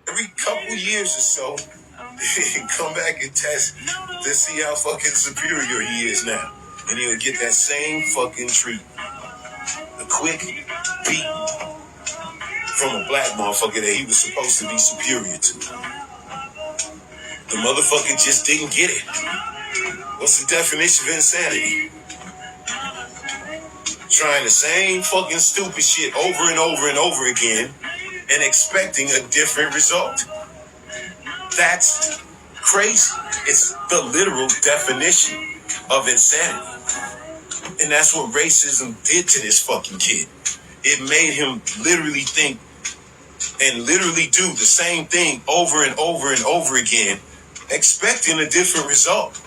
Every couple years or so, come back and test to see how fucking superior he is now. And he'll get that same fucking treat. A quick beat from a black motherfucker that he was supposed to be superior to. The motherfucker just didn't get it. What's the definition of insanity? Trying the same fucking stupid shit over and over and over again and expecting a different result. That's crazy. It's the literal definition of insanity. And that's what racism did to this fucking kid. It made him literally think and literally do the same thing over and over and over again, expecting a different result.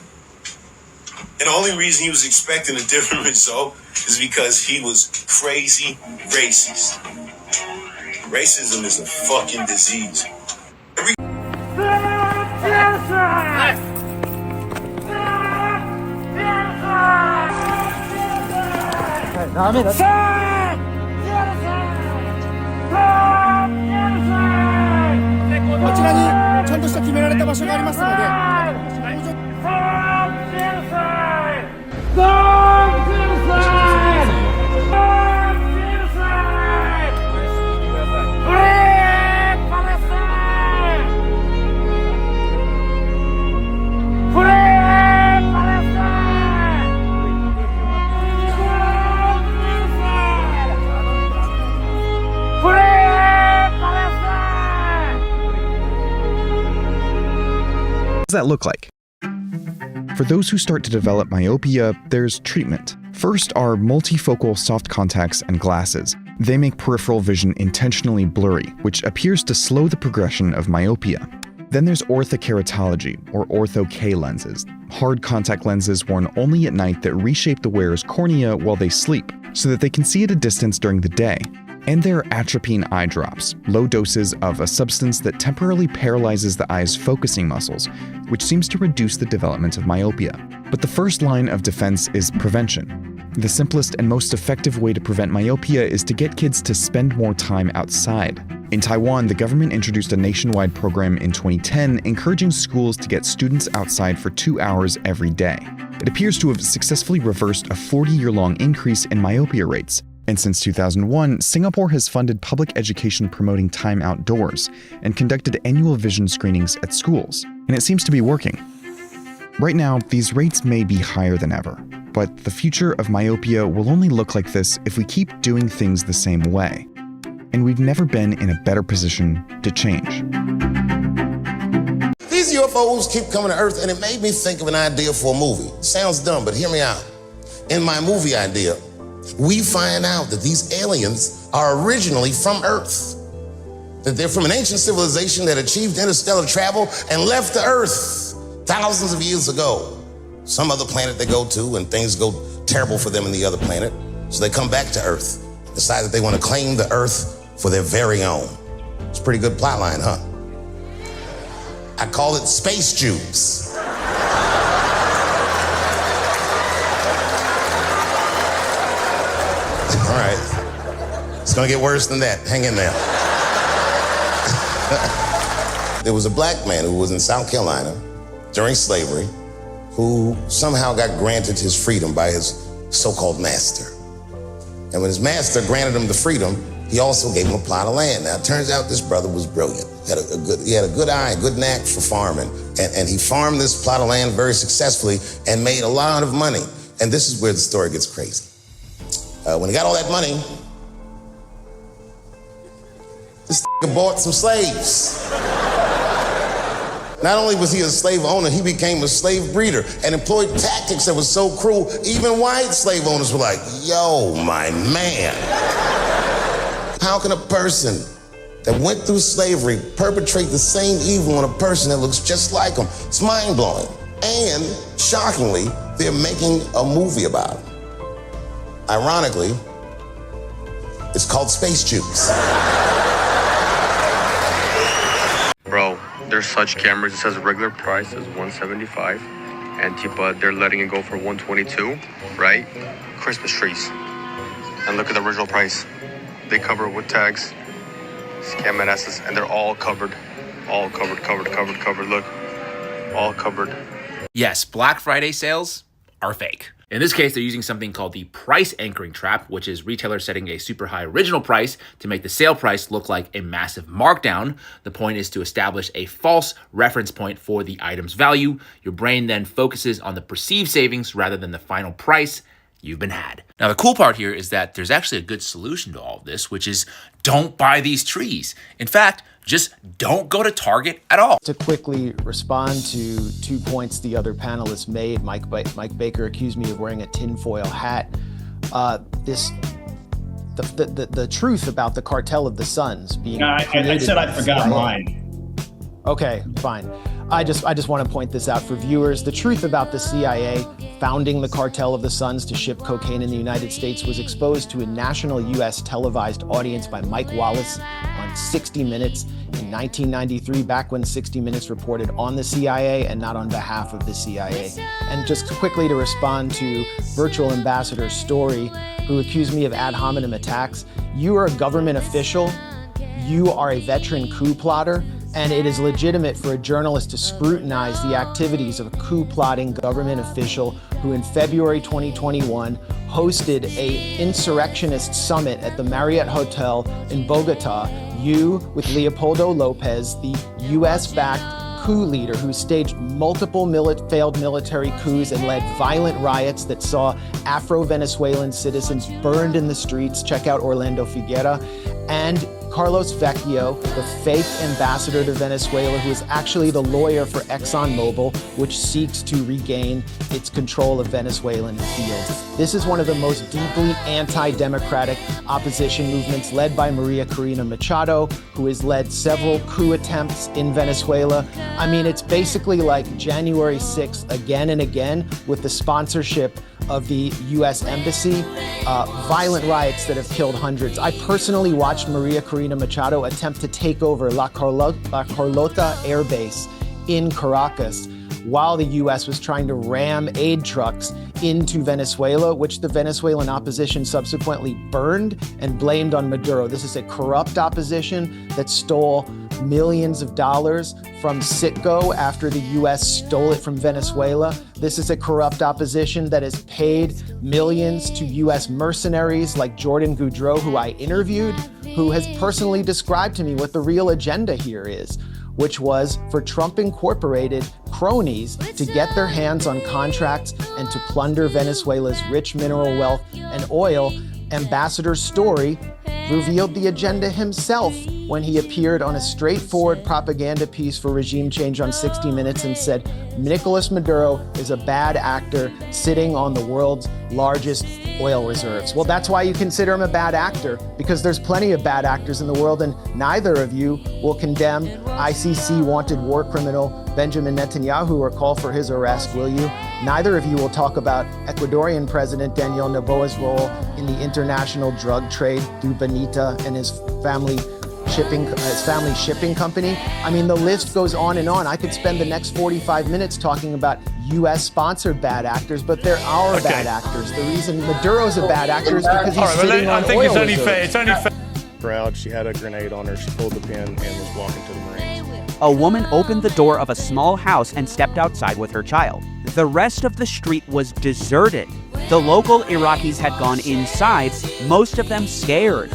And the only reason he was expecting a different result is because he was crazy racist. Racism is a fucking disease. What does that look like? For those who start to develop myopia, there's treatment. First are multifocal soft contacts and glasses. They make peripheral vision intentionally blurry, which appears to slow the progression of myopia. Then there's orthokeratology, or ortho-K lenses, hard contact lenses worn only at night that reshape the wearer's cornea while they sleep, so that they can see at a distance during the day. And there are atropine eye drops, low doses of a substance that temporarily paralyzes the eye's focusing muscles, which seems to reduce the development of myopia. But the first line of defense is prevention. The simplest and most effective way to prevent myopia is to get kids to spend more time outside. In Taiwan, the government introduced a nationwide program in 2010 encouraging schools to get students outside for 2 hours every day. It appears to have successfully reversed a 40-year-long increase in myopia rates. And since 2001, Singapore has funded public education promoting time outdoors and conducted annual vision screenings at schools. And it seems to be working. Right now, these rates may be higher than ever, but the future of myopia will only look like this if we keep doing things the same way. And we've never been in a better position to change. These UFOs keep coming to Earth, and it made me think of an idea for a movie. Sounds dumb, but hear me out. In my movie idea, we find out that these aliens are originally from Earth. That they're from an ancient civilization that achieved interstellar travel and left the Earth thousands of years ago. Some other planet they go to and things go terrible for them in the other planet. So they come back to Earth, decide that they want to claim the Earth for their very own. It's a pretty good plot line, huh? I call it Space Jews. All right, it's gonna get worse than that. Hang in there. There was a black man who was in South Carolina during slavery who somehow got granted his freedom by his so-called master. And when his master granted him the freedom, he also gave him a plot of land. Now, it turns out this brother was brilliant. He had a good eye, a good knack for farming. And he farmed this plot of land very successfully and made a lot of money. And this is where the story gets crazy. When he got all that money, this bought some slaves. Not only was he a slave owner, he became a slave breeder and employed tactics that were so cruel, even white slave owners were like, yo, my man. How can a person that went through slavery perpetrate the same evil on a person that looks just like him? It's mind-blowing. And, shockingly, they're making a movie about it. Ironically, it's called Space Jews. Bro, there's such cameras. It says regular price is $175, and they're letting it go for $122, right? Christmas trees. And look at the original price. They cover it with tags. Scam asses, and they're all covered. All covered. Look, all covered. Yes, Black Friday sales are fake. In this case, they're using something called the price anchoring trap, which is retailers setting a super high original price to make the sale price look like a massive markdown. The point is to establish a false reference point for the item's value. Your brain then focuses on the perceived savings rather than the final price you've been had. Now, the cool part here is that there's actually a good solution to all of this, which is don't buy these trees. In fact, just don't go to Target at all. To quickly respond to 2 points the other panelists made, Mike Baker accused me of wearing a tinfoil hat. The truth about the Cartel of the Suns being I said I forgot mine. Okay, fine. I just want to point this out for viewers. The truth about the CIA founding the Cartel of the Suns to ship cocaine in the United States was exposed to a national U.S. televised audience by Mike Wallace on 60 Minutes in 1993, back when 60 Minutes reported on the CIA and not on behalf of the CIA. And just quickly to respond to Virtual Ambassador Story, who accused me of ad hominem attacks. You are a government official. You are a veteran coup plotter. And it is legitimate for a journalist to scrutinize the activities of a coup-plotting government official who in February 2021 hosted an insurrectionist summit at the Marriott Hotel in Bogota. You, with Leopoldo Lopez, the US-backed coup leader who staged multiple failed military coups and led violent riots that saw Afro-Venezuelan citizens burned in the streets. Check out Orlando Figuera. And Carlos Vecchio, the fake ambassador to Venezuela, who is actually the lawyer for ExxonMobil, which seeks to regain its control of Venezuelan fields. This is one of the most deeply anti-democratic opposition movements led by Maria Corina Machado, who has led several coup attempts in Venezuela. I mean, it's basically like January 6th again and again with the sponsorship of the U.S. Embassy, violent riots that have killed hundreds. I personally watched Maria Corina Machado attempt to take over La Carlota Air Base in Caracas while the U.S. was trying to ram aid trucks into Venezuela, which the Venezuelan opposition subsequently burned and blamed on Maduro. This is a corrupt opposition that stole millions of dollars from Citgo after the U.S. stole it from Venezuela. This is a corrupt opposition that has paid millions to U.S. mercenaries like Jordan Goudreau, who I interviewed, who has personally described to me what the real agenda here is, which was for Trump Incorporated cronies to get their hands on contracts and to plunder Venezuela's rich mineral wealth and oil. Ambassador Story revealed the agenda himself when he appeared on a straightforward propaganda piece for regime change on 60 Minutes and said, Nicolas Maduro is a bad actor sitting on the world's largest oil reserves. Well, that's why you consider him a bad actor, because there's plenty of bad actors in the world, and neither of you will condemn ICC wanted war criminal Benjamin Netanyahu or call for his arrest, will you? Neither of you will talk about Ecuadorian President Daniel Noboa's role in the international drug trade through Benita and his family shipping company. I mean, the list goes on and on. I could spend the next 45 minutes talking about U.S.-sponsored bad actors, but there are bad actors. The reason Maduro's a bad actor is because he's sitting on oil reserves. It's only fair. Crowd, she had a grenade on her. She pulled the pin and was walking to the Marines. A woman opened the door of a small house and stepped outside with her child. The rest of the street was deserted. The local Iraqis had gone inside, most of them scared.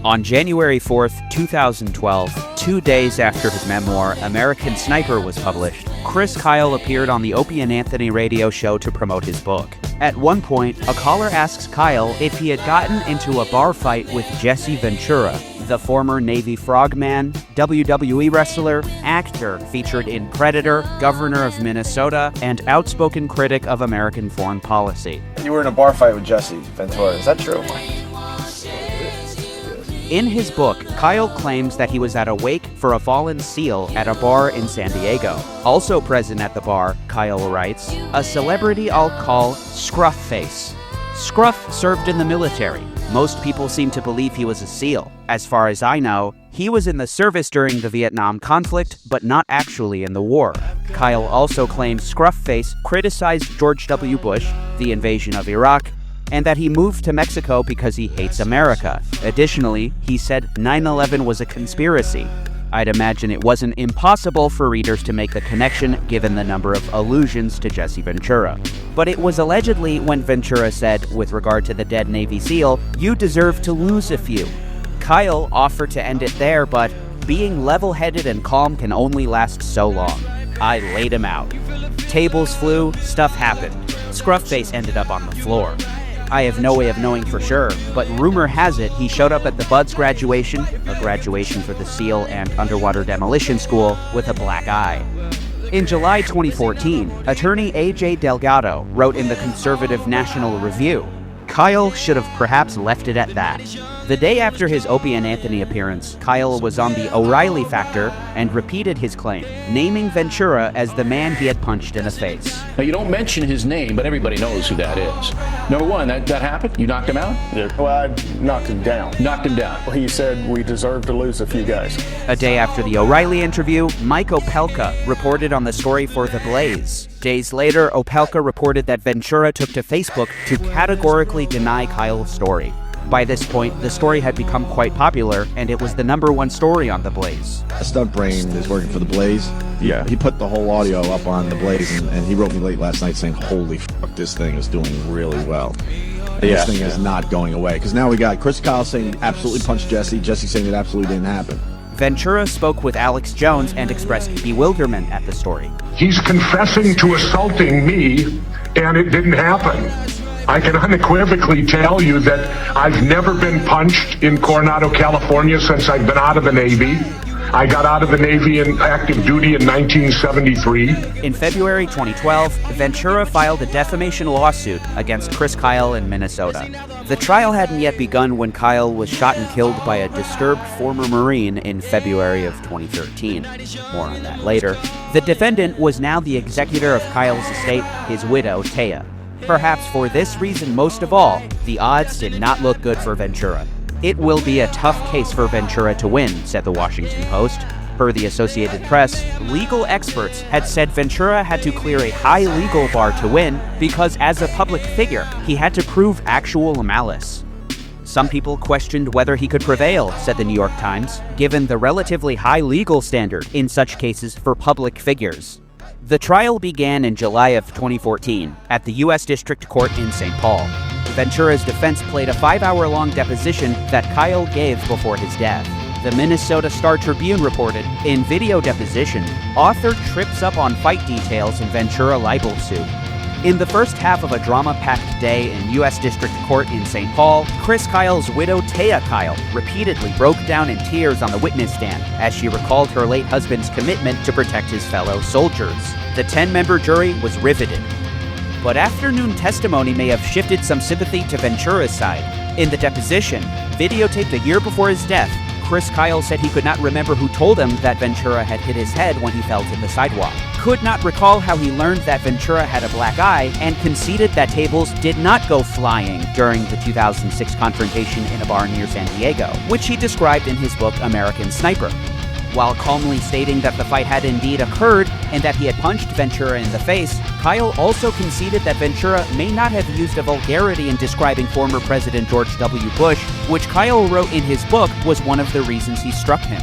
On January 4th, 2012, 2 days after his memoir, American Sniper, was published, Chris Kyle appeared on the Opie and Anthony radio show to promote his book. At one point, a caller asks Kyle if he had gotten into a bar fight with Jesse Ventura, the former Navy frogman, WWE wrestler, actor featured in Predator, governor of Minnesota, and outspoken critic of American foreign policy. You were in a bar fight with Jesse Ventura, is that true? In his book, Kyle claims that he was at a wake for a fallen SEAL at a bar in San Diego. Also present at the bar, Kyle writes, a celebrity I'll call Scruffface. Scruff served in the military. Most people seem to believe he was a SEAL. As far as I know, he was in the service during the Vietnam conflict, but not actually in the war. Kyle also claims Scruffface criticized George W. Bush, the invasion of Iraq, and that he moved to Mexico because he hates America. Additionally, he said 9/11 was a conspiracy. I'd imagine it wasn't impossible for readers to make the connection given the number of allusions to Jesse Ventura. But it was allegedly when Ventura said, with regard to the dead Navy SEAL, "You deserve to lose a few." Kyle offered to end it there, but being level-headed and calm can only last so long. I laid him out. Tables flew, stuff happened. Scruffface ended up on the floor. I have no way of knowing for sure, but rumor has it he showed up at the Buds graduation, a graduation for the SEAL and Underwater Demolition School, with a black eye. In July 2014, attorney A.J. Delgado wrote in the conservative National Review, "Kyle should have perhaps left it at that." The day after his Opie and Anthony appearance, Kyle was on the O'Reilly Factor and repeated his claim, naming Ventura as the man he had punched in the face. Now, you don't mention his name, but everybody knows who that is. Number one, that happened? You knocked him out? Yeah. Well, I knocked him down. Knocked him down. Well, he said we deserve to lose a few guys. A day after the O'Reilly interview, Mike Opelka reported on the story for The Blaze. Days later, Opelka reported that Ventura took to Facebook to categorically deny Kyle's story. By this point, the story had become quite popular, and it was the #1 story on The Blaze. Stunt Brain is working for The Blaze. Yeah. He put the whole audio up on The Blaze, and he wrote me late last night saying, "Holy fuck, this thing is doing really well." And this thing is not going away. Because now we got Chris Kyle saying absolutely punched Jesse, Jesse saying it absolutely didn't happen. Ventura spoke with Alex Jones and expressed bewilderment at the story. He's confessing to assaulting me, and it didn't happen. I can unequivocally tell you that I've never been punched in Coronado, California since I've been out of the Navy. I got out of the Navy in active duty in 1973. In February 2012, Ventura filed a defamation lawsuit against Chris Kyle in Minnesota. The trial hadn't yet begun when Kyle was shot and killed by a disturbed former Marine in February of 2013. More on that later. The defendant was now the executor of Kyle's estate, his widow, Taya. Perhaps for this reason most of all, the odds did not look good for Ventura. It will be a tough case for Ventura to win, said the Washington Post. Per the Associated Press, legal experts had said Ventura had to clear a high legal bar to win because as a public figure, he had to prove actual malice. Some people questioned whether he could prevail, said the New York Times, given the relatively high legal standard in such cases for public figures. The trial began in July of 2014 at the U.S. District Court in St. Paul. Ventura's defense played a 5-hour-long deposition that Kyle gave before his death. The Minnesota Star-Tribune reported, in video deposition, author trips up on fight details in Ventura libel suit. In the first half of a drama-packed day in U.S. District Court in St. Paul, Chris Kyle's widow Taya Kyle repeatedly broke down in tears on the witness stand as she recalled her late husband's commitment to protect his fellow soldiers. The 10-member jury was riveted. But afternoon testimony may have shifted some sympathy to Ventura's side. In the deposition, videotaped a year before his death, Chris Kyle said he could not remember who told him that Ventura had hit his head when he fell to the sidewalk, could not recall how he learned that Ventura had a black eye, and conceded that tables did not go flying during the 2006 confrontation in a bar near San Diego, which he described in his book American Sniper. While calmly stating that the fight had indeed occurred and that he had punched Ventura in the face, Kyle also conceded that Ventura may not have used a vulgarity in describing former President George W. Bush, which Kyle wrote in his book was one of the reasons he struck him.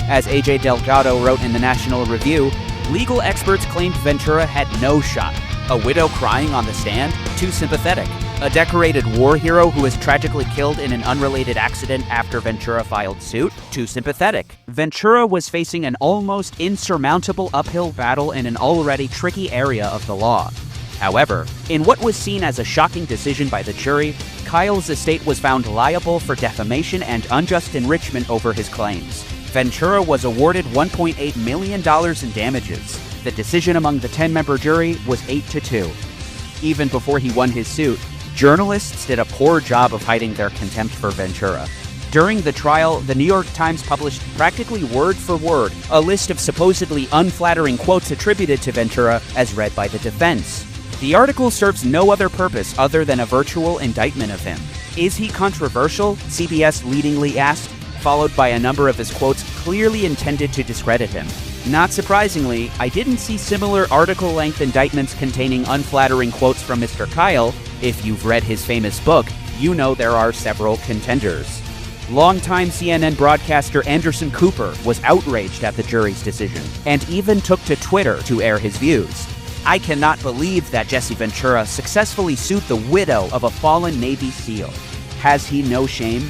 As A.J. Delgado wrote in the National Review, legal experts claimed Ventura had no shot. A widow crying on the stand? Too sympathetic. A decorated war hero who was tragically killed in an unrelated accident after Ventura filed suit? Too sympathetic. Ventura was facing an almost insurmountable uphill battle in an already tricky area of the law. However, in what was seen as a shocking decision by the jury, Kyle's estate was found liable for defamation and unjust enrichment over his claims. Ventura was awarded $1.8 million in damages. The decision among the 10-member jury was 8-2. Even before he won his suit, journalists did a poor job of hiding their contempt for Ventura. During the trial, the New York Times published practically word for word a list of supposedly unflattering quotes attributed to Ventura as read by the defense. The article serves no other purpose other than a virtual indictment of him. Is he controversial? CBS leadingly asked, followed by a number of his quotes clearly intended to discredit him. Not surprisingly, I didn't see similar article-length indictments containing unflattering quotes from Mr. Kyle. If you've read his famous book, you know there are several contenders. Longtime CNN broadcaster Anderson Cooper was outraged at the jury's decision, and even took to Twitter to air his views. I cannot believe that Jesse Ventura successfully sued the widow of a fallen Navy SEAL. Has he no shame?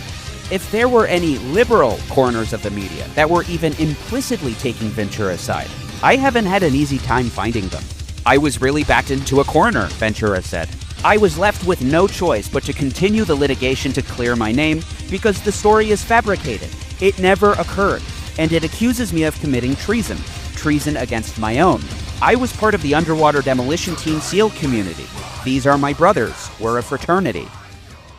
If there were any liberal corners of the media that were even implicitly taking Ventura's side, I haven't had an easy time finding them. I was really backed into a corner, Ventura said. I was left with no choice but to continue the litigation to clear my name because the story is fabricated. It never occurred, and it accuses me of committing treason against my own. I was part of the underwater demolition team SEAL community. These are my brothers. We're a fraternity.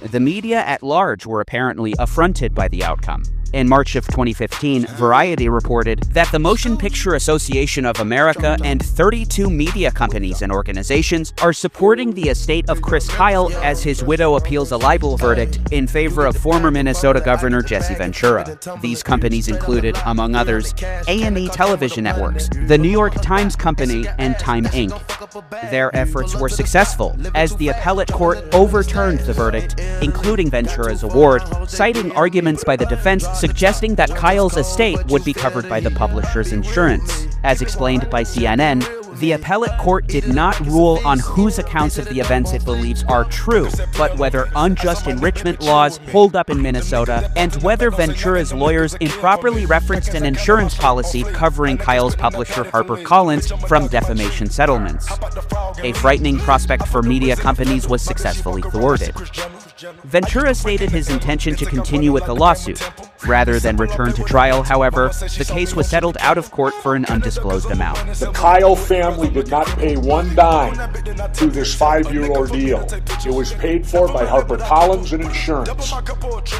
The media at large were apparently affronted by the outcome. In March of 2015, Variety reported that the Motion Picture Association of America and 32 media companies and organizations are supporting the estate of Chris Kyle as his widow appeals a libel verdict in favor of former Minnesota Governor Jesse Ventura. These companies included, among others, A&E Television Networks, the New York Times Company, and Time Inc. Their efforts were successful, as the appellate court overturned the verdict, including Ventura's award, citing arguments by the defense suggesting that Kyle's estate would be covered by the publisher's insurance. As explained by CNN, the appellate court did not rule on whose accounts of the events it believes are true, but whether unjust enrichment laws hold up in Minnesota and whether Ventura's lawyers improperly referenced an insurance policy covering Kyle's publisher HarperCollins from defamation settlements. A frightening prospect for media companies was successfully thwarted. Ventura stated his intention to continue with the lawsuit. Rather than return to trial, however, the case was settled out of court for an undisclosed amount. The Kyle family did not pay one dime through this 5-year ordeal. It was paid for by HarperCollins and insurance.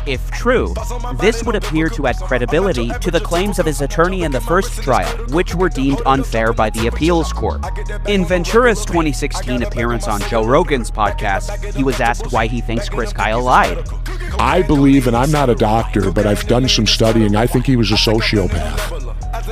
If true, this would appear to add credibility to the claims of his attorney in the first trial, which were deemed unfair by the appeals court. In Ventura's 2016 appearance on Joe Rogan's podcast, he was asked why he thinks Chris Kyle lied. I believe, and I'm not a doctor, but I've done some studying, I think he was a sociopath.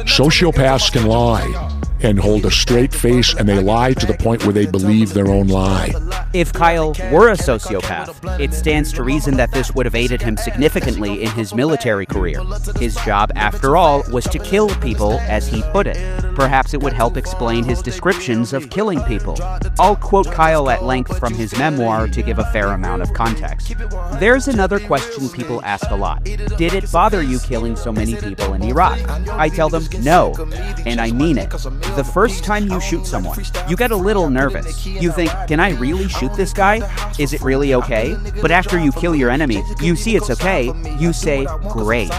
Sociopaths can lie and hold a straight face, and they lie to the point where they believe their own lie. If Kyle were a sociopath, it stands to reason that this would have aided him significantly in his military career. His job, after all, was to kill people, as he put it. Perhaps it would help explain his descriptions of killing people. I'll quote Kyle at length from his memoir to give a fair amount of context. There's another question people ask a lot. Did it bother you killing so many people in Iraq? I tell them no, and I mean it. The first time you shoot someone, you get a little nervous. You think, can I really shoot this guy? Is it really okay? But after you kill your enemy, you see it's okay, you say, great.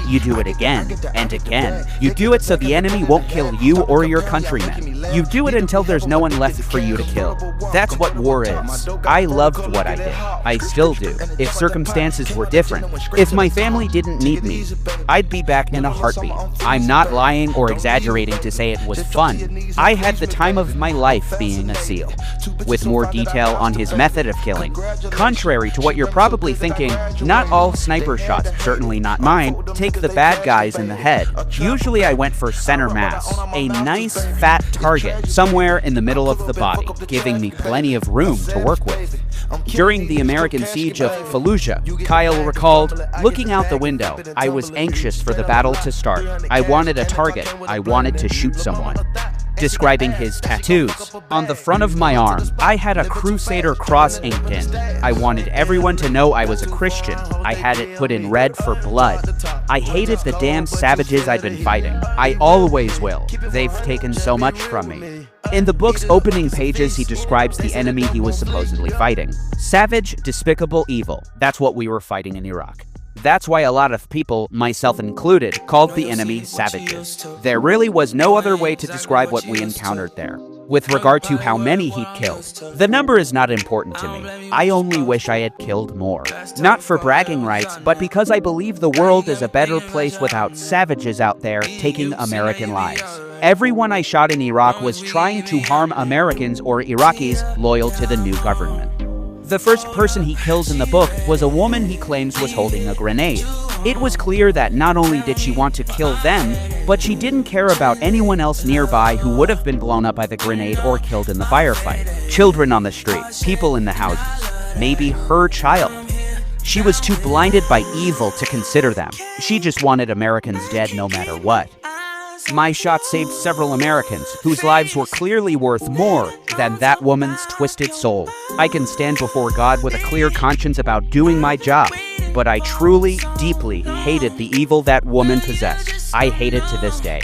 You do it again and again. You do it so the enemy won't kill you or your countrymen. You do it until there's no one left for you to kill. That's what war is. I loved what I did. I still do. If circumstances were different, if my family didn't need me, I'd be back in a heartbeat. I'm not lying or exaggerating to say it was fun. I had the time of my life being a SEAL. With more detail on his method of killing. Contrary to what you're probably thinking, not all sniper shots, certainly not mine, take the bad guys in the head. Usually I went for center mass, a nice fat target somewhere in the middle of the body, giving me plenty of room to work with. During the American siege of Fallujah, Kyle recalled, looking out the window, I was anxious for the battle to start. I wanted a target. I wanted to shoot someone. Describing his tattoos. On the front of my arm, I had a Crusader cross inked in. I wanted everyone to know I was a Christian. I had it put in red for blood. I hated the damn savages I'd been fighting. I always will. They've taken so much from me. In the book's opening pages, he describes the enemy he was supposedly fighting. Savage, despicable evil. That's what we were fighting in Iraq. That's why a lot of people, myself included, called the enemy savages. There really was no other way to describe what we encountered there. With regard to how many he'd killed, the number is not important to me. I only wish I had killed more. Not for bragging rights, but because I believe the world is a better place without savages out there taking American lives. Everyone I shot in Iraq was trying to harm Americans or Iraqis loyal to the new government. The first person he kills in the book was a woman he claims was holding a grenade. It was clear that not only did she want to kill them, but she didn't care about anyone else nearby who would have been blown up by the grenade or killed in the firefight. Children on the street, people in the houses, maybe her child. She was too blinded by evil to consider them. She just wanted Americans dead no matter what. My shot saved several Americans whose lives were clearly worth more than that woman's twisted soul. I can stand before God with a clear conscience about doing my job, but I truly, deeply hated the evil that woman possessed. I hate it to this day.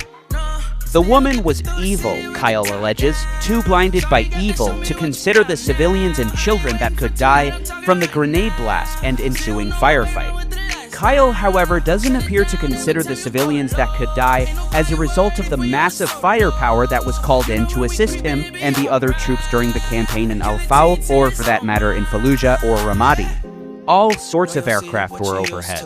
The woman was evil, Kyle alleges, too blinded by evil to consider the civilians and children that could die from the grenade blast and ensuing firefight. Kyle, however, doesn't appear to consider the civilians that could die as a result of the massive firepower that was called in to assist him and the other troops during the campaign in Al-Faw, or for that matter in Fallujah or Ramadi. All sorts of aircraft were overhead.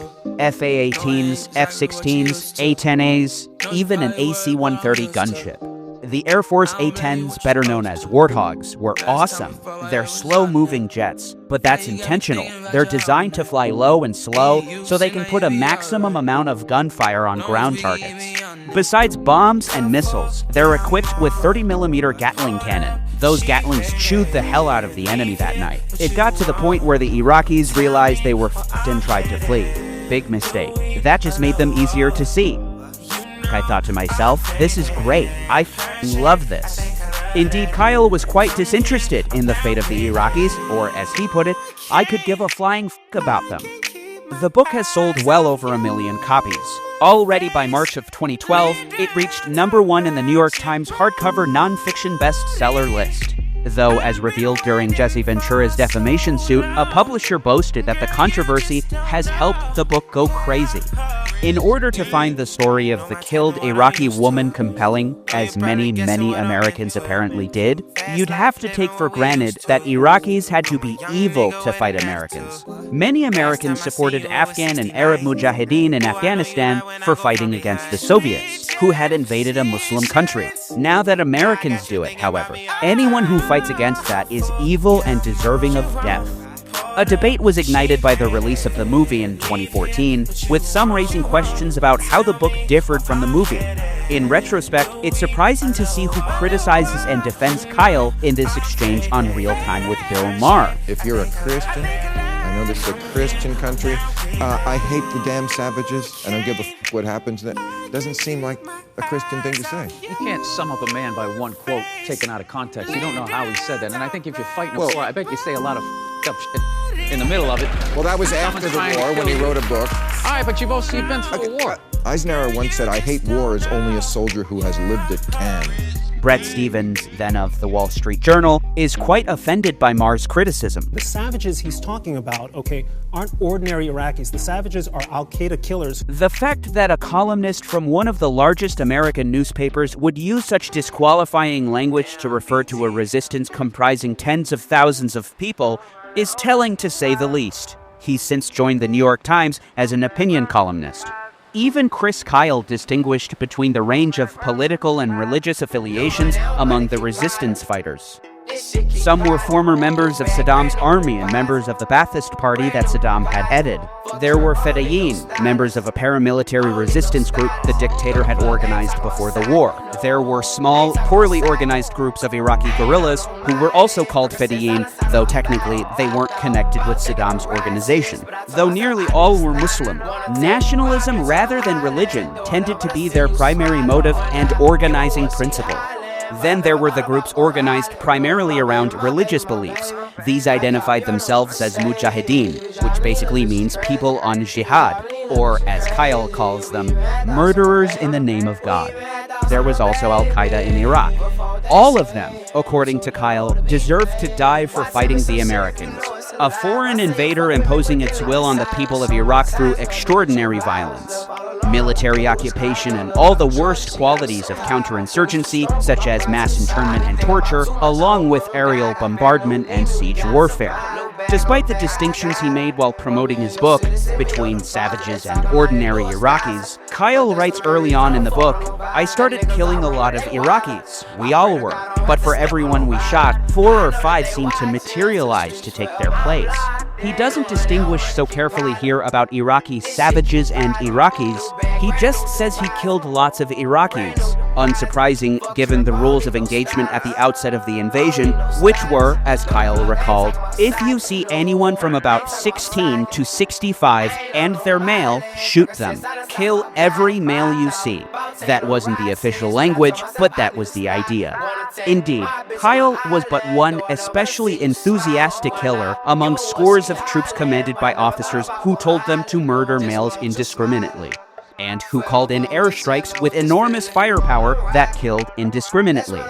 FA-18s, F-16s, A-10As, even an AC-130 gunship. The Air Force A-10s, better known as Warthogs, were awesome. They're slow-moving jets, but that's intentional. They're designed to fly low and slow so they can put a maximum amount of gunfire on ground targets. Besides bombs and missiles, they're equipped with 30mm Gatling cannon. Those Gatlings chewed the hell out of the enemy that night. It got to the point where the Iraqis realized they were f***ed and tried to flee. Big mistake. That just made them easier to see. I thought to myself, this is great. I love this. Indeed, Kyle was quite disinterested in the fate of the Iraqis, or as he put it, I could give a flying f*** about them. The book has sold well over 1 million copies. Already by March of 2012, it reached #1 in the New York Times hardcover nonfiction bestseller list. Though, as revealed during Jesse Ventura's defamation suit, a publisher boasted that the controversy has helped the book go crazy. In order to find the story of the killed Iraqi woman compelling, as many Americans apparently did, you'd have to take for granted that Iraqis had to be evil to fight Americans. Many Americans supported Afghan and Arab mujahideen in Afghanistan for fighting against the Soviets, who had invaded a Muslim country. Now that Americans do it, however, anyone who fights against that is evil and deserving of death. A debate was ignited by the release of the movie in 2014, with some raising questions about how the book differed from the movie. In retrospect, it's surprising to see who criticizes and defends Kyle in this exchange on Real Time with Bill Maher. If you're a Christian, I know this is a Christian country, I hate the damn savages, and I don't give a f*** what happens. That doesn't seem like a Christian thing to say. You can't sum up a man by one quote taken out of context. You don't know how he said that. And I think if you're fighting a war, I bet you say a lot of up shit in the middle of it. Well, that was after the war when he wrote a book. All right, but you've also been through a war. Eisenhower once said, I hate war as only a soldier who has lived it can. Brett Stevens, then of the Wall Street Journal, is quite offended by Maher's criticism. The savages he's talking about, aren't ordinary Iraqis. The savages are al-Qaeda killers. The fact that a columnist from one of the largest American newspapers would use such disqualifying language to refer to a resistance comprising tens of thousands of people is telling, to say the least. He's since joined the New York Times as an opinion columnist. Even Chris Kyle distinguished between the range of political and religious affiliations among the resistance fighters. Some were former members of Saddam's army and members of the Ba'athist party that Saddam had headed. There were Fedayeen, members of a paramilitary resistance group the dictator had organized before the war. There were small, poorly organized groups of Iraqi guerrillas who were also called Fedayeen, though technically they weren't connected with Saddam's organization. Though nearly all were Muslim, nationalism rather than religion tended to be their primary motive and organizing principle. Then there were the groups organized primarily around religious beliefs. These identified themselves as mujahideen, which basically means people on jihad, or as Kyle calls them, murderers in the name of God. There was also Al-Qaeda in Iraq. All of them, according to Kyle, deserved to die for fighting the Americans. A foreign invader imposing its will on the people of Iraq through extraordinary violence. Military occupation and all the worst qualities of counterinsurgency, such as mass internment and torture, along with aerial bombardment and siege warfare. Despite the distinctions he made while promoting his book between savages and ordinary Iraqis, Kyle writes early on in the book, I started killing a lot of Iraqis. We all were. but for everyone we shot, 4 or 5 seem to materialize to take their place. He doesn't distinguish so carefully here about Iraqi savages and Iraqis. He just says he killed lots of Iraqis. Unsurprising, given the rules of engagement at the outset of the invasion, which were, as Kyle recalled, if you see anyone from about 16 to 65 and they're male, shoot them. Kill every male you see. That wasn't the official language, but that was the idea. Indeed, Kyle was but one especially enthusiastic killer among scores of troops commanded by officers who told them to murder males indiscriminately, and who called in airstrikes with enormous firepower that killed indiscriminately.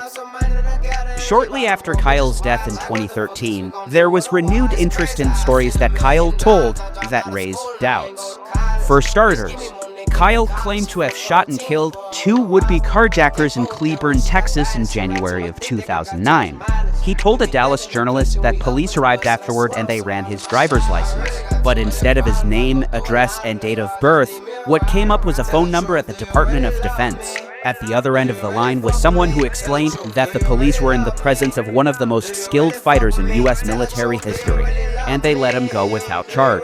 Shortly after Kyle's death in 2013, there was renewed interest in stories that Kyle told that raised doubts. For starters, Kyle claimed to have shot and killed 2 would-be carjackers in Cleburne, Texas in January of 2009. He told a Dallas journalist that police arrived afterward and they ran his driver's license. But instead of his name, address, and date of birth, what came up was a phone number at the Department of Defense. At the other end of the line was someone who explained that the police were in the presence of one of the most skilled fighters in U.S. military history, and they let him go without charge.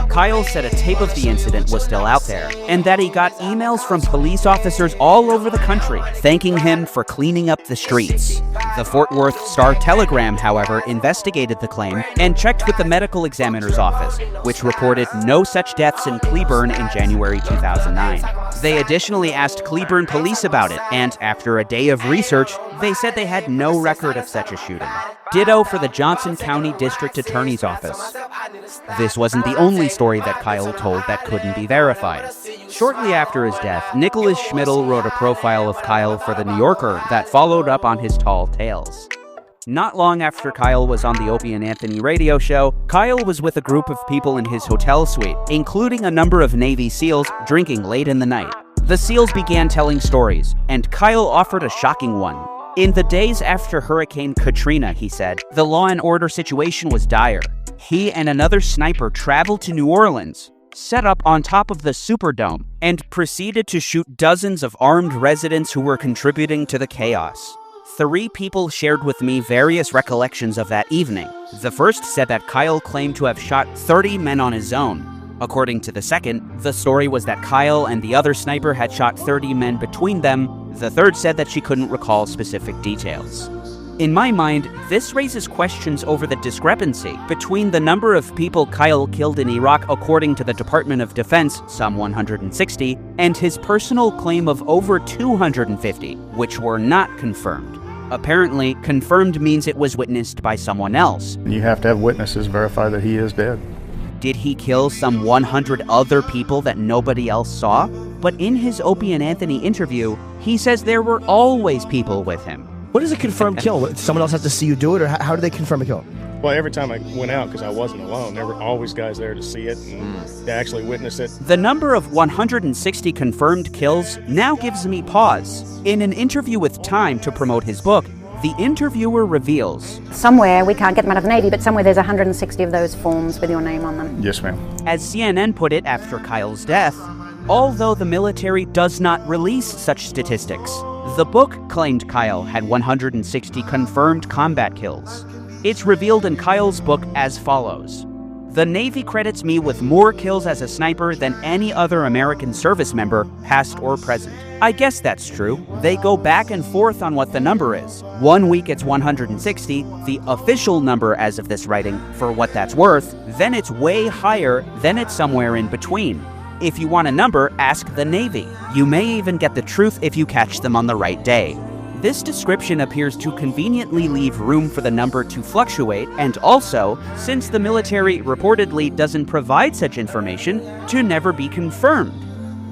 Kyle said a tape of the incident was still out there, and that he got emails from police officers all over the country thanking him for cleaning up the streets. The Fort Worth Star-Telegram, however, investigated the claim and checked with the medical examiner's office, which reported no such deaths in Cleburne in January 2009. They additionally asked Cleburne police about it, and after a day of research, they said they had no record of such a shooting. Ditto for the Johnson County District Attorney's Office. This wasn't the only story that Kyle told that couldn't be verified. Shortly after his death, Nicholas Schmidl wrote a profile of Kyle for The New Yorker that followed up on his tall tales. Not long after Kyle was on the Opie and Anthony radio show, Kyle was with a group of people in his hotel suite, including a number of Navy SEALs, drinking late in the night. The SEALs began telling stories, and Kyle offered a shocking one. In the days after Hurricane Katrina, he said, the law and order situation was dire. He and another sniper traveled to New Orleans, set up on top of the Superdome, and proceeded to shoot dozens of armed residents who were contributing to the chaos. 3 people shared with me various recollections of that evening. The first said that Kyle claimed to have shot 30 men on his own. According to the second, the story was that Kyle and the other sniper had shot 30 men between them. The third said that she couldn't recall specific details. In my mind, this raises questions over the discrepancy between the number of people Kyle killed in Iraq according to the Department of Defense, some 160, and his personal claim of over 250, which were not confirmed. Apparently, confirmed means it was witnessed by someone else. You have to have witnesses verify that he is dead. Did he kill some 100 other people that nobody else saw? But in his Opie and Anthony interview, he says there were always people with him. What is a confirmed kill? Someone else has to see you do it, or how do they confirm a kill? Well, every time I went out, because I wasn't alone, there were always guys there to see it and to actually witness it. The number of 160 confirmed kills now gives me pause. In an interview with Time to promote his book, the interviewer reveals, somewhere, we can't get them out of the Navy, but somewhere there's 160 of those forms with your name on them. Yes, ma'am. As CNN put it after Kyle's death, although the military does not release such statistics, the book claimed Kyle had 160 confirmed combat kills. It's revealed in Kyle's book as follows. The Navy credits me with more kills as a sniper than any other American service member, past or present. I guess that's true. They go back and forth on what the number is. 1 week it's 160, the official number as of this writing, for what that's worth. Then it's way higher, then it's somewhere in between. If you want a number, ask the Navy. You may even get the truth if you catch them on the right day. This description appears to conveniently leave room for the number to fluctuate, and also, since the military reportedly doesn't provide such information, to never be confirmed.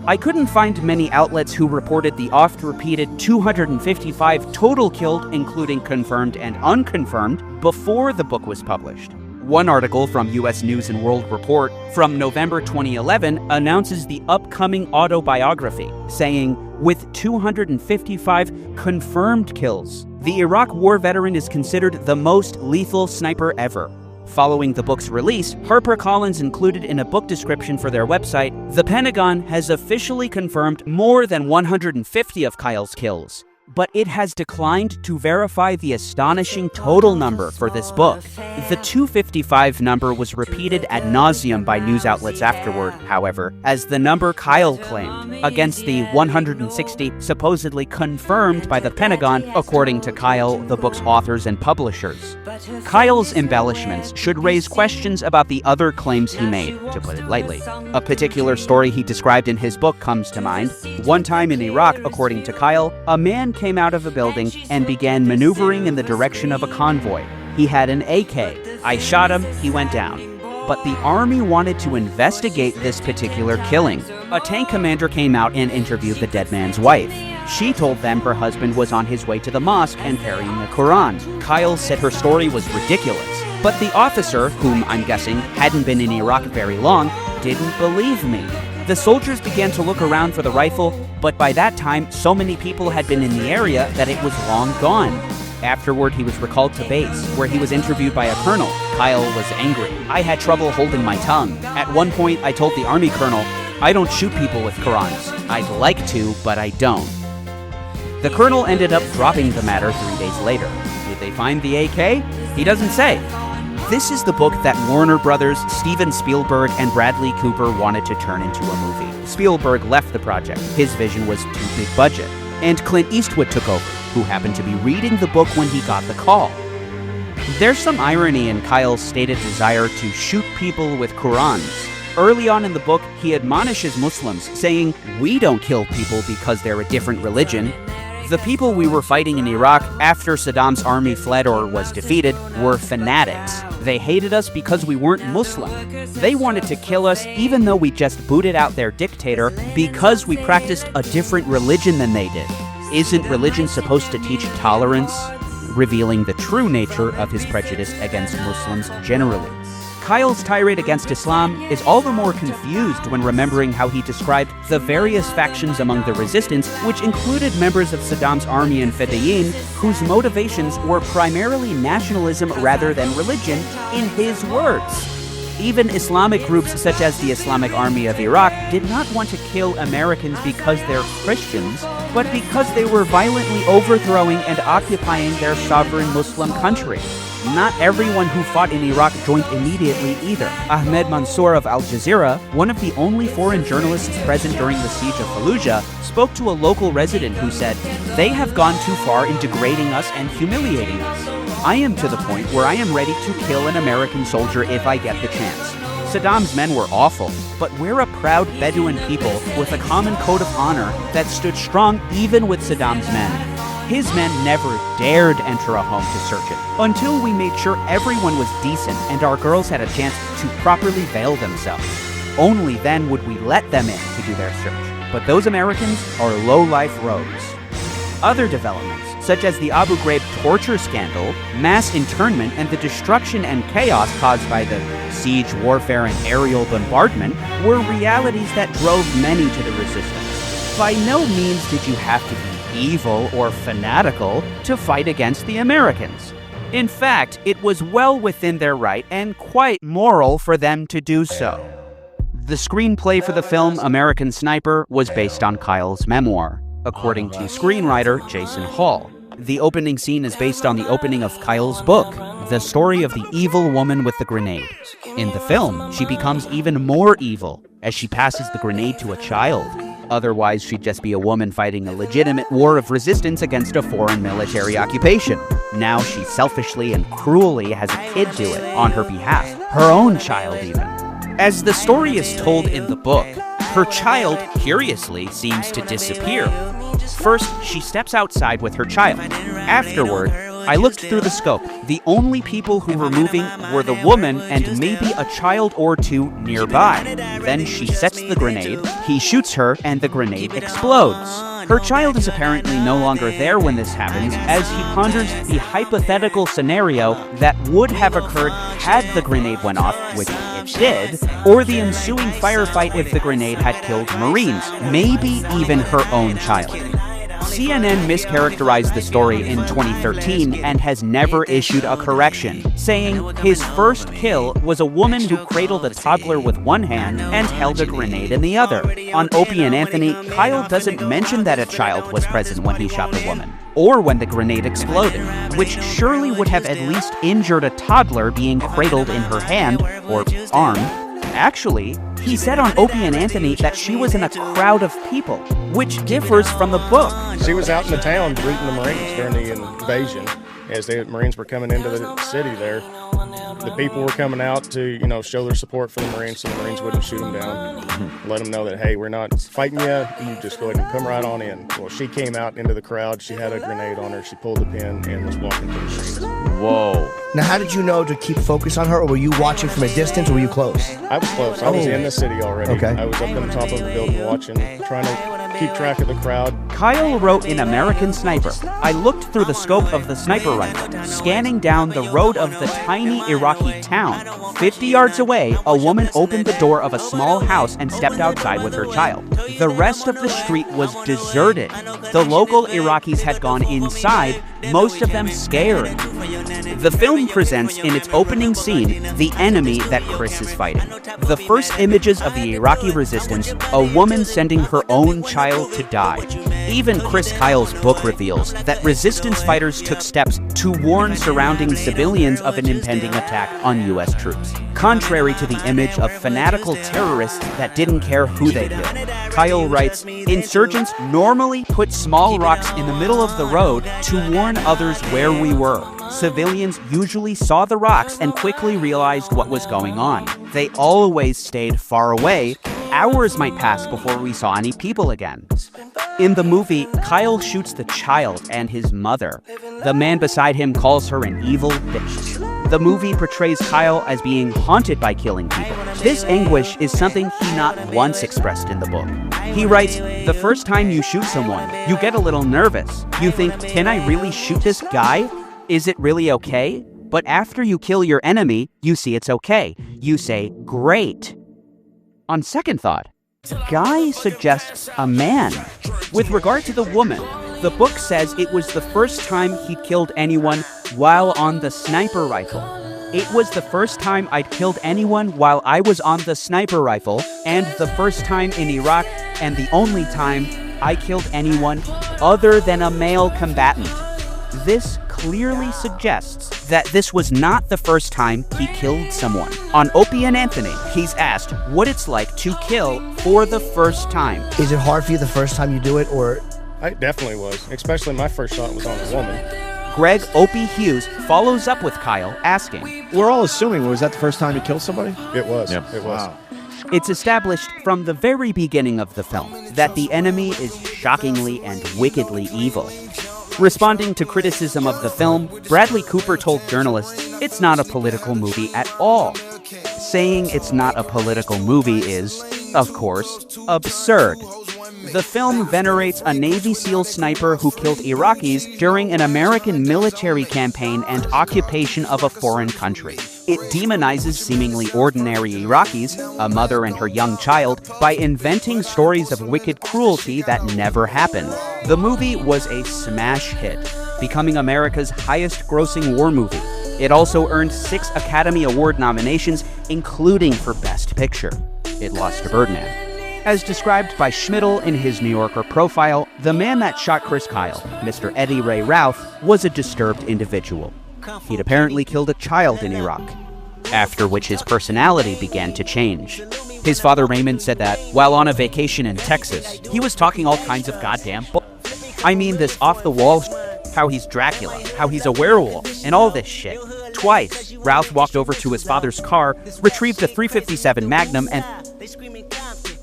I couldn't find many outlets who reported the oft-repeated 255 total killed, including confirmed and unconfirmed, before the book was published. One article from U.S. News & World Report from November 2011 announces the upcoming autobiography, saying, with 255 confirmed kills, the Iraq War veteran is considered the most lethal sniper ever. Following the book's release, HarperCollins included in a book description for their website, the Pentagon has officially confirmed more than 150 of Kyle's kills. but it has declined to verify the astonishing total number for this book. The 255 number was repeated ad nauseum by news outlets afterward, however, as the number Kyle claimed, against the 160 supposedly confirmed by the Pentagon, according to Kyle, the book's authors and publishers. Kyle's embellishments should raise questions about the other claims he made, to put it lightly. A particular story he described in his book comes to mind. One time in Iraq, according to Kyle, a man came out of a building and began maneuvering in the direction of a convoy. He had an AK. I shot him, he went down. But the army wanted to investigate this particular killing. A tank commander came out and interviewed the dead man's wife. She told them her husband was on his way to the mosque and carrying the Quran. Kyle said her story was ridiculous. But the officer, whom I'm guessing hadn't been in Iraq very long, didn't believe me. The soldiers began to look around for the rifle, but by that time, so many people had been in the area that it was long gone. Afterward, he was recalled to base, where he was interviewed by a colonel. Kyle was angry. I had trouble holding my tongue. At one point, I told the army colonel, I don't shoot people with Qurans. I'd like to, but I don't. The colonel ended up dropping the matter 3 days later. Did they find the AK? He doesn't say. This is the book that Warner Brothers, Steven Spielberg, and Bradley Cooper wanted to turn into a movie. Spielberg left the project. His vision was too big budget. And Clint Eastwood took over, who happened to be reading the book when he got the call. There's some irony in Kyle's stated desire to shoot people with Qurans. Early on in the book, he admonishes Muslims, saying, "We don't kill people because they're a different religion. The people we were fighting in Iraq after Saddam's army fled or was defeated were fanatics. They hated us because we weren't Muslim. They wanted to kill us even though we just booted out their dictator because we practiced a different religion than they did. Isn't religion supposed to teach tolerance?" Revealing the true nature of his prejudice against Muslims generally. Kyle's tirade against Islam is all the more confused when remembering how he described the various factions among the resistance, which included members of Saddam's army and Fedayeen, whose motivations were primarily nationalism rather than religion, in his words. Even Islamic groups such as the Islamic Army of Iraq did not want to kill Americans because they're Christians, but because they were violently overthrowing and occupying their sovereign Muslim country. Not everyone who fought in Iraq joined immediately either. Ahmed Mansour of Al Jazeera, one of the only foreign journalists present during the siege of Fallujah, spoke to a local resident who said, "They have gone too far in degrading us and humiliating us. I am to the point where I am ready to kill an American soldier if I get the chance. Saddam's men were awful, but we're a proud Bedouin people with a common code of honor that stood strong even with Saddam's men. His men never dared enter a home to search it until we made sure everyone was decent and our girls had a chance to properly veil themselves. Only then would we let them in to do their search. But those Americans are low-life rogues." Other developments, such as the Abu Ghraib torture scandal, mass internment, and the destruction and chaos caused by the siege, warfare, and aerial bombardment, were realities that drove many to the resistance. By no means did you have to be evil or fanatical to fight against the Americans. In fact, it was well within their right and quite moral for them to do so. The screenplay for the film American Sniper was based on Kyle's memoir, according to screenwriter Jason Hall. The opening scene is based on the opening of Kyle's book, The Story of the Evil Woman with the Grenade. In the film, she becomes even more evil as she passes the grenade to a child. Otherwise, she'd just be a woman fighting a legitimate war of resistance against a foreign military occupation. Now she selfishly and cruelly has a kid do it on her behalf, her own child even. As the story is told in the book, her child, curiously, seems to disappear. First, she steps outside with her child. Afterward, I looked through the scope. The only people who were moving were the woman and maybe a child or two nearby. Then she sets the grenade, he shoots her, and the grenade explodes. Her child is apparently no longer there when this happens, as he ponders the hypothetical scenario that would have occurred had the grenade went off, which it did, or the ensuing firefight if the grenade had killed Marines, maybe even her own child. CNN mischaracterized the story in 2013 and has never issued a correction, saying his first kill was a woman who cradled a toddler with one hand and held a grenade in the other. On Opie and Anthony, Kyle doesn't mention that a child was present when he shot the woman, or when the grenade exploded, which surely would have at least injured a toddler being cradled in her hand or arm. Actually, he said on Opie and Anthony that she was in a crowd of people, which differs from the book. She was out in the town greeting the Marines during the invasion. As the Marines were coming into the city there, the people were coming out to, show their support for the Marines so the Marines wouldn't shoot them down. Let them know that, hey, we're not fighting you. You just go ahead and come right on in. Well, she came out into the crowd. She had a grenade on her. She pulled the pin and was walking through the streets. Whoa. Now, how did you know to keep focus on her, or were you watching from a distance, or were you close? I was close. I was in the city already. Okay. I was up on the top of the building watching, trying to keep track of the crowd. Kyle wrote in American Sniper, "I looked through the scope of the sniper rifle, scanning down the road of the tiny Iraqi town. 50 yards away, a woman opened the door of a small house and stepped outside with her child. The rest of the street was deserted. The local Iraqis had gone inside, most of them scared." The film presents in its opening scene the enemy that Chris is fighting. The first images of the Iraqi resistance, a woman sending her own child to die. Even Chris Kyle's book reveals that resistance fighters took steps to warn surrounding civilians of an impending attack on U.S. troops. Contrary to the image of fanatical terrorists that didn't care who they killed. Kyle writes, "Insurgents normally put small rocks in the middle of the road to warn others where we were. Civilians usually saw the rocks and quickly realized what was going on. They always stayed far away. Hours might pass before we saw any people again." In the movie, Kyle shoots the child and his mother. The man beside him calls her an evil bitch. The movie portrays Kyle as being haunted by killing people. This anguish is something he not once expressed in the book. He writes, "The first time you shoot someone, you get a little nervous. You think, can I really shoot this guy? Is it really okay? But after you kill your enemy, you see it's okay. You say, great." On second thought, Guy suggests a man. With regard to the woman, the book says it was the first time he'd killed anyone while on the sniper rifle. "It was the first time I'd killed anyone while I was on the sniper rifle, and the first time in Iraq, and the only time I killed anyone other than a male combatant." This clearly suggests that this was not the first time he killed someone. On Opie and Anthony, he's asked what it's like to kill for the first time. Is it hard for you the first time you do it, or? It definitely was, especially my first shot was on a woman. Greg Opie Hughes follows up with Kyle, asking, "We're all assuming, was that the first time you killed somebody?" It was. Yep. It was. Wow. It's established from the very beginning of the film that the enemy is shockingly and wickedly evil. Responding to criticism of the film, Bradley Cooper told journalists, "It's not a political movie at all." Saying it's not a political movie is, of course, absurd. The film venerates a Navy SEAL sniper who killed Iraqis during an American military campaign and occupation of a foreign country. It demonizes seemingly ordinary Iraqis, a mother and her young child, by inventing stories of wicked cruelty that never happened. The movie was a smash hit, becoming America's highest-grossing war movie. It also earned 6 Academy Award nominations, including for Best Picture. It lost to Birdman. As described by Schmidl in his New Yorker profile, the man that shot Chris Kyle, Mr. Eddie Ray Routh, was a disturbed individual. He'd apparently killed a child in Iraq, after which his personality began to change. His father Raymond said that, while on a vacation in Texas, he was talking all kinds of goddamn I mean this off-the-wall how he's Dracula, how he's a werewolf, and all this shit. Twice, Routh walked over to his father's car, retrieved a .357 Magnum, and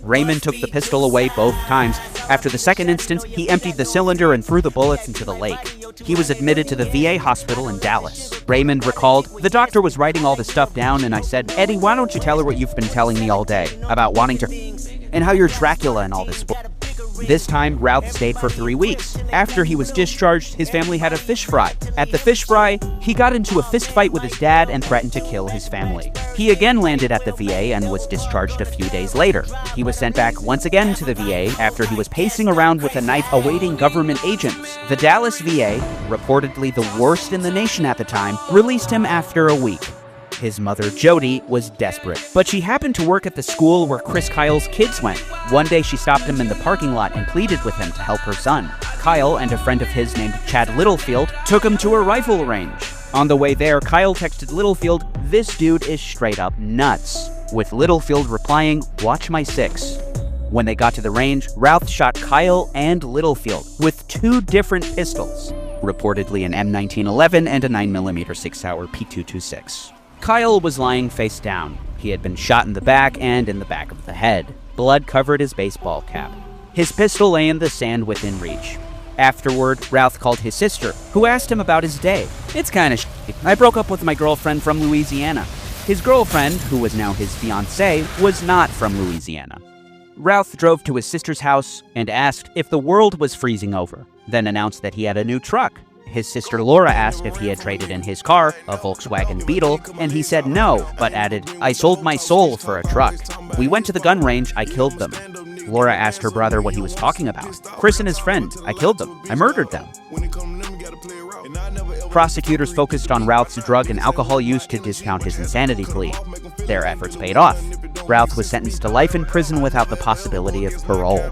Raymond took the pistol away both times. After the second instance, he emptied the cylinder and threw the bullets into the lake. He was admitted to the VA hospital in Dallas. Raymond recalled, "The doctor was writing all this stuff down, and I said, Eddie, why don't you tell her what you've been telling me all day about wanting to and how you're Dracula and all this This time, Routh stayed for 3 weeks. After he was discharged, his family had a fish fry. At the fish fry, he got into a fist fight with his dad and threatened to kill his family. He again landed at the VA and was discharged a few days later. He was sent back once again to the VA after he was pacing around with a knife awaiting government agents. The Dallas VA, reportedly the worst in the nation at the time, released him after a week. His mother, Jody, was desperate, but she happened to work at the school where Chris Kyle's kids went. One day she stopped him in the parking lot and pleaded with him to help her son. Kyle and a friend of his named Chad Littlefield took him to a rifle range. On the way there, Kyle texted Littlefield, "This dude is straight up nuts," with Littlefield replying, "Watch my 6." When they got to the range, Routh shot Kyle and Littlefield with 2 different pistols, reportedly an M1911 and a 9mm 6-hour P226. Kyle was lying face down. He had been shot in the back and in the back of the head. Blood covered his baseball cap. His pistol lay in the sand within reach. Afterward, Routh called his sister, who asked him about his day. "It's kinda shitty. I broke up with my girlfriend from Louisiana." His girlfriend, who was now his fiancée, was not from Louisiana. Routh drove to his sister's house and asked if the world was freezing over, then announced that he had a new truck. His sister Laura asked if he had traded in his car, a Volkswagen Beetle, and he said no, but added, "I sold my soul for a truck. We went to the gun range, I killed them." Laura asked her brother what he was talking about. "Chris and his friend, I killed them. I murdered them." Prosecutors focused on Routh's drug and alcohol use to discount his insanity plea. Their efforts paid off. Routh was sentenced to life in prison without the possibility of parole.